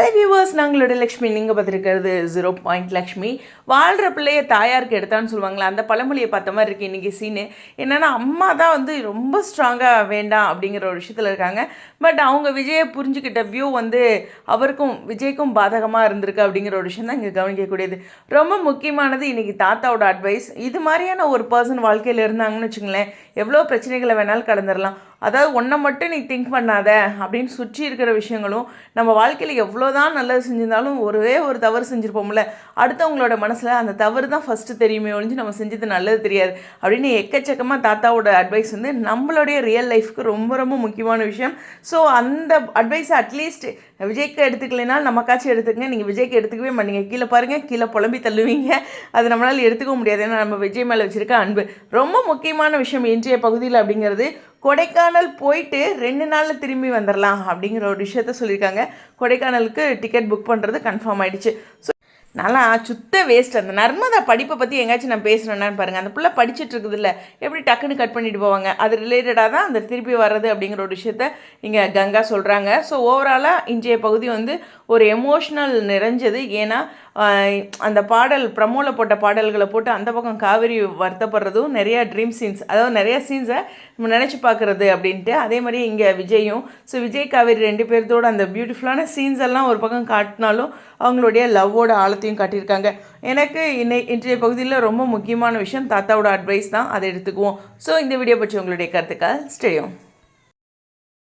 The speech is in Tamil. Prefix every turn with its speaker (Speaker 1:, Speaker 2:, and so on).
Speaker 1: Hello viewers, நாங்களோட Lakshmi. நீங்கள் பார்த்துருக்கிறது 0 பாயிண்ட் லக்ஷ்மி. வாழ்கிற பிள்ளைய தாயாருக்கு எடுத்தான்னு சொல்லுவாங்களே, அந்த பழமொழியை பார்த்த மாதிரி இருக்குது இன்றைக்கி சீனு. என்னென்னா, அம்மா தான் வந்து ரொம்ப ஸ்ட்ராங்காக வேண்டாம் அப்படிங்கிற ஒரு விஷயத்தில் இருக்காங்க. பட் அவங்க விஜயை புரிஞ்சுக்கிட்ட வியூ வந்து அவருக்கும் விஜய்க்கும் பாதகமாக இருந்திருக்கு அப்படிங்கிற ஒரு விஷயம் தான் இங்கே கவனிக்கக்கூடியது. ரொம்ப முக்கியமானது இன்றைக்கி தாத்தாவோட அட்வைஸ். இது மாதிரியான ஒரு பர்சன் வாழ்க்கையில் இருந்தாங்கன்னு வச்சுங்களேன், எவ்வளோ பிரச்சனைகளை வேணாலும் கடந்துடலாம். அதாவது ஒன்றை மட்டும் நீ திங்க் பண்ணாத அப்படின்னு சுற்றி இருக்கிற விஷயங்களும் நம்ம வாழ்க்கையில் எவ்வளோதான் நல்லது செஞ்சிருந்தாலும் ஒரே ஒரு தவறு செஞ்சுருப்போம்ல, அடுத்தவங்களோட மனசில் அந்த தவறு தான் ஃபஸ்ட்டு தெரியுமே ஒழிஞ்சு நம்ம செஞ்சது நல்லது தெரியாது அப்படின்னு எக்கச்சக்கமாக தாத்தாவோட அட்வைஸ் வந்து நம்மளுடைய ரியல் லைஃப்க்கு ரொம்ப ரொம்ப முக்கியமான விஷயம். ஸோ அந்த அட்வைஸை அட்லீஸ்ட் விஜய்க்கு எடுத்துக்கலைன்னா நமக்காச்சும் எடுத்துக்கங்க. நீங்கள் விஜய்க்கு எடுத்துக்கவே மாட்டீங்க. கீழே பாருங்கள், கீழே புலம்பி தள்ளுவீங்க. அது நம்மளால் எடுத்துக்கவும் முடியாது. ஏன்னா நம்ம விஜய் மேலே வச்சுருக்க அன்பு ரொம்ப முக்கியமான விஷயம் இன்றைய பகுதியில் அப்படிங்கிறது. கொடைக்கானல் போயிட்டு 2 நாளில் திரும்பி வந்துடலாம் அப்படிங்கிற ஒரு விஷயத்த சொல்லியிருக்காங்க. கொடைக்கானலுக்கு டிக்கெட் புக் பண்ணுறது கன்ஃபார்ம் ஆகிடுச்சு. ஸோ நல்லா சுத்த வேஸ்ட். அந்த நர்மதா படிப்பை பற்றி எங்கேயாச்சும் நான் பேசுகிறேன்னு பாருங்கள். அந்த பிள்ளை படிச்சுட்டு இருக்குது இல்லை, எப்படி டக்குன்னு கட் பண்ணிட்டு போவாங்க. அது ரிலேட்டடாக தான் அந்த திருப்பி வர்றது அப்படிங்கிற ஒரு விஷயத்த இங்கே கங்கா சொல்கிறாங்க. ஸோ ஓவராலாக இன்றைய பகுதி வந்து ஒரு எமோஷ்னல் நிறைஞ்சது. ஏன்னா அந்த பாடல் ப்ரமோவில் போட்ட பாடல்களை போட்டு அந்த பக்கம் காவேரி வருத்தப்படுறதும், நிறையா ட்ரீம் சீன்ஸ், அதாவது நிறையா சீன்ஸை நம்ம நினச்சி பார்க்குறது அப்படின்ட்டு. அதே மாதிரி இங்கே விஜயும், ஸோ விஜய் காவேரி 2 பேர்த்தோட அந்த பியூட்டிஃபுல்லான சீன்ஸ் எல்லாம் ஒரு பக்கம் காட்டினாலும் அவங்களுடைய லவ்வோட ஆழத்தையும் காட்டியிருக்காங்க. எனக்கு இன்றைய பகுதியில் ரொம்ப முக்கியமான விஷயம் தாத்தாவோட அட்வைஸ் தான். அதை எடுத்துக்குவோம். ஸோ இந்த வீடியோ பற்றி உங்களுடைய கருத்துக்கள் ஸ்டேயும்.